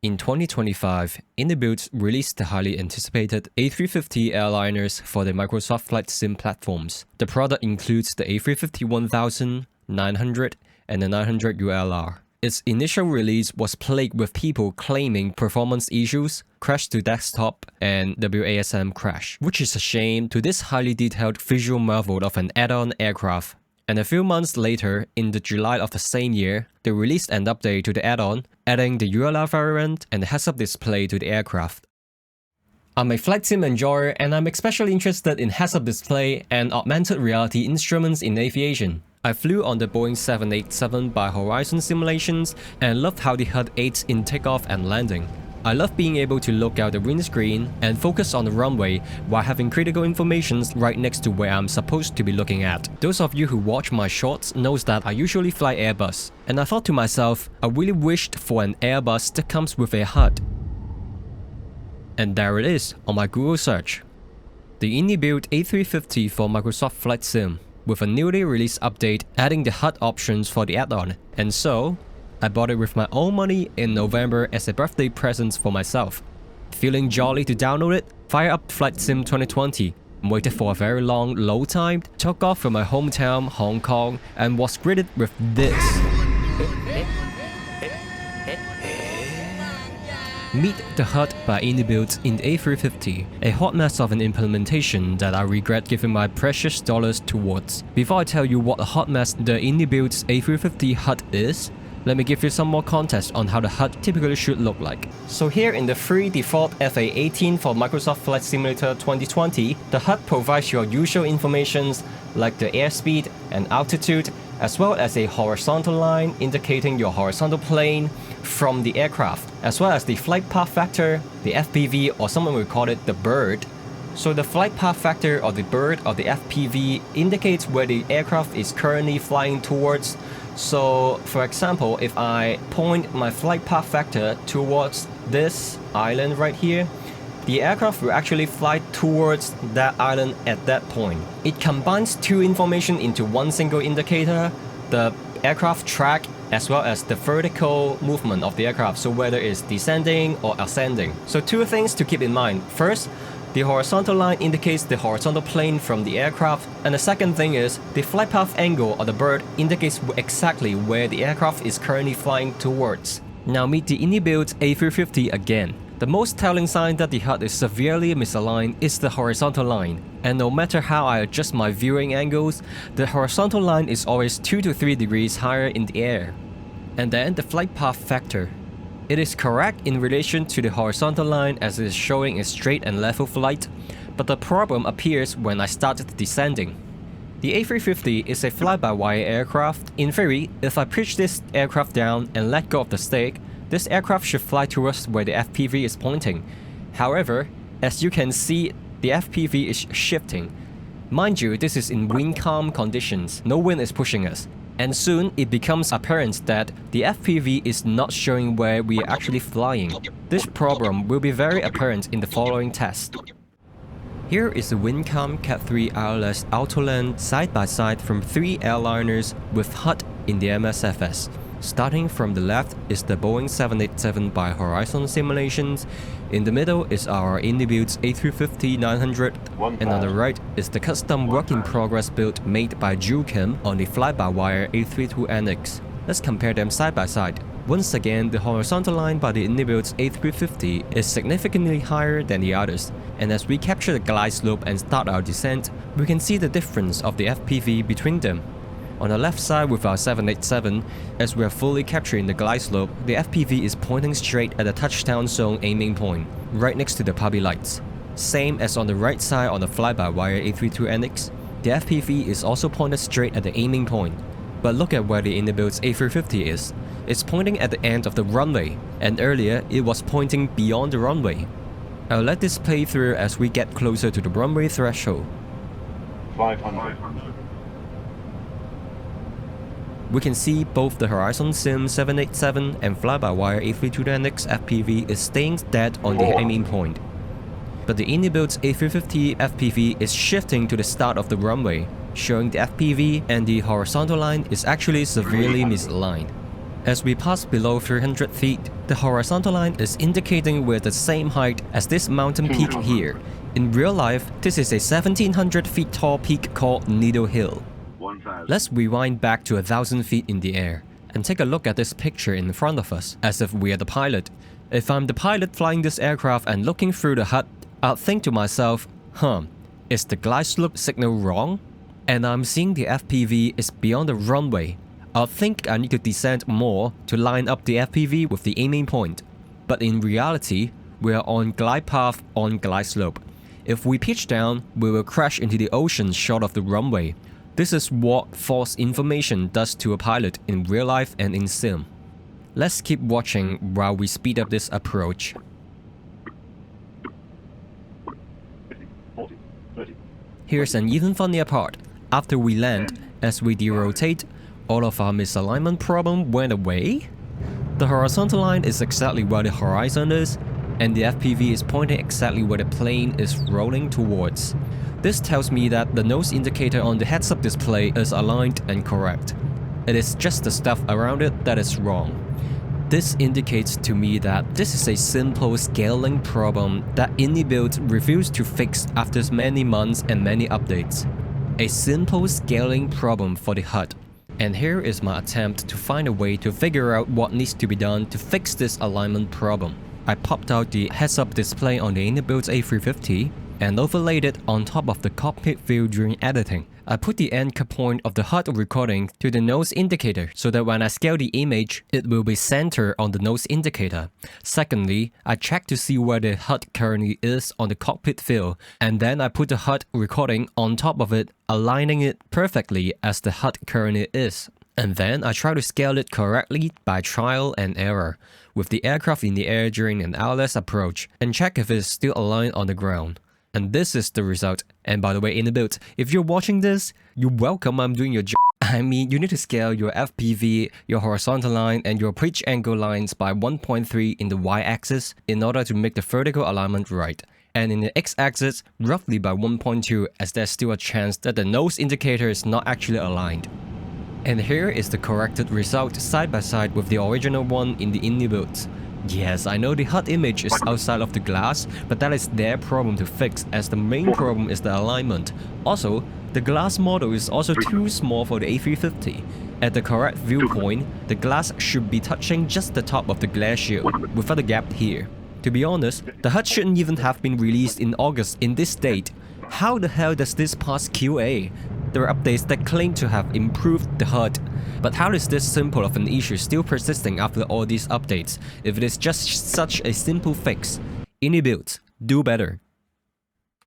In 2025, iniBuilds released the highly anticipated A350 airliners for the Microsoft Flight Sim platforms. The product includes the A350-1000, 900, and the 900 ULR. Its initial release was plagued with people claiming performance issues, crash to desktop, and WASM crash, which is a shame to this highly detailed visual marvel of an add-on aircraft. And a few months later, in the July of the same year, they released an update to the add-on, adding the ULR variant and the heads-up display to the aircraft. I'm a flight sim enjoyer and I'm especially interested in heads-up display and augmented reality instruments in aviation. I flew on the Boeing 787 by Horizon simulations and loved how the HUD aids in takeoff and landing. I love being able to look out the windscreen and focus on the runway while having critical information right next to where I'm supposed to be looking at. Those of you who watch my shorts knows that I usually fly Airbus, and I thought to myself, I really wished for an Airbus that comes with a HUD. And there it is on my Google search. The iniBuild A350 for Microsoft Flight Sim, with a newly released update adding the HUD options for the add-on, and so I bought it with my own money in November as a birthday present for myself. Feeling jolly to download it, fire up Flight Sim 2020, waited for a very long load time, took off from my hometown, Hong Kong, and was greeted with this. Meet the HUD by iniBuilds in the A350, a hot mess of an implementation that I regret giving my precious dollars towards. Before I tell you what a hot mess the iniBuilds A350 HUD is, let me give you some more context on how the HUD typically should look like. So here in the free default FA18 for Microsoft Flight Simulator 2020, the HUD provides your usual informations like the airspeed and altitude, as well as a horizontal line indicating your horizontal plane from the aircraft, as well as the flight path factor, the FPV, or someone will call it the bird. So the flight path factor or the bird or the FPV indicates where the aircraft is currently flying towards. So for example, if I point my flight path factor towards this island right here, the aircraft will actually fly towards that island at that point. It combines two information into one single indicator, the aircraft track as well as the vertical movement of the aircraft, so whether it's descending or ascending. So two things to keep in mind. First, the horizontal line indicates the horizontal plane from the aircraft, and the second thing is the flight path angle of the bird indicates exactly where the aircraft is currently flying towards. Now meet the iniBuilds A350 again. The most telling sign that the HUD is severely misaligned is the horizontal line, and no matter how I adjust my viewing angles, the horizontal line is always 2 to 3 degrees higher in the air. And then the flight path factor. It is correct in relation to the horizontal line as it is showing a straight and level flight, but the problem appears when I started descending. The A350 is a fly-by-wire aircraft. In theory, if I push this aircraft down and let go of the stick, this aircraft should fly towards where the FPV is pointing. However, as you can see, the FPV is shifting. Mind you, this is in wind calm conditions, no wind is pushing us. And soon it becomes apparent that the FPV is not showing where we are actually flying. This problem will be very apparent in the following test. Here is the WindCam CAT III ILS Autoland side-by-side from 3 airliners with HUD in the MSFS. Starting from the left is the Boeing 787 by Horizon simulations, in the middle is our iniBuilds A350-900, and on the right is the custom work-in-progress build made by Kim on the fly-by-wire A32NX. Let's compare them side by side. Once again, the horizontal line by the iniBuilds A350 is significantly higher than the others, and as we capture the glide slope and start our descent, we can see the difference of the FPV between them. On the left side with our 787, as we are fully capturing the glide slope, the FPV is pointing straight at the touchdown zone aiming point, right next to the puppy lights. Same as on the right side on the fly-by-wire A32NX, the FPV is also pointed straight at the aiming point. But look at where the iniBuilds A350 is. It's pointing at the end of the runway, and earlier it was pointing beyond the runway. I'll let this play through as we get closer to the runway threshold. 500. We can see both the Horizon Sim 787 and fly-by-wire A32NX FPV is staying dead on the aiming point. But the iniBuilds A350 FPV is shifting to the start of the runway, showing the FPV and the horizontal line is actually severely misaligned. As we pass below 300 feet, the horizontal line is indicating we're the same height as this mountain peak here. In real life, this is a 1700 feet tall peak called Needle Hill. 1,000. Let's rewind back to 1000 feet in the air and take a look at this picture in front of us, as if we are the pilot. If I'm the pilot flying this aircraft and looking through the HUD, I'll think to myself, is the glide slope signal wrong? And I'm seeing the FPV is beyond the runway. I'll think I need to descend more to line up the FPV with the aiming point. But in reality, we are on glide path on glide slope. If we pitch down, we will crash into the ocean short of the runway. This is what false information does to a pilot in real life and in sim. Let's keep watching while we speed up this approach. 40, 30. Here's an even funnier part. After we land, as we derotate, all of our misalignment problem went away? The horizontal line is exactly where the horizon is, and the FPV is pointing exactly where the plane is rolling towards. This tells me that the nose indicator on the heads-up display is aligned and correct. It is just the stuff around it that is wrong. This indicates to me that this is a simple scaling problem that iniBuilds refused to fix after many months and many updates. A simple scaling problem for the HUD. And here is my attempt to find a way to figure out what needs to be done to fix this alignment problem. I popped out the heads-up display on the iniBuilds A350 and overlaid it on top of the cockpit view during editing. I put the anchor point of the HUD recording to the nose indicator so that when I scale the image, it will be centered on the nose indicator. Secondly, I checked to see where the HUD currently is on the cockpit view, and then I put the HUD recording on top of it, aligning it perfectly as the HUD currently is. And then I try to scale it correctly by trial and error, with the aircraft in the air during an ILS approach, and check if it is still aligned on the ground. And this is the result. And by the way, iniBuilds, if you're watching this, you're welcome, I'm doing your job. I mean, you need to scale your FPV, your horizontal line, and your pitch angle lines by 1.3 in the y-axis in order to make the vertical alignment right. And in the x-axis, roughly by 1.2, as there's still a chance that the nose indicator is not actually aligned. And here is the corrected result side by side with the original one in the iniBuilds. Yes, I know the HUD image is outside of the glass, but that is their problem to fix, as the main problem is the alignment. Also, the glass model is also too small for the A350. At the correct viewpoint, the glass should be touching just the top of the glass shield, without a gap here. To be honest, the HUD shouldn't even have been released in August in this state. How the hell does this pass QA? There are updates that claim to have improved the HUD. But how is this simple of an issue still persisting after all these updates, if it is just such a simple fix? iniBuilds, do better.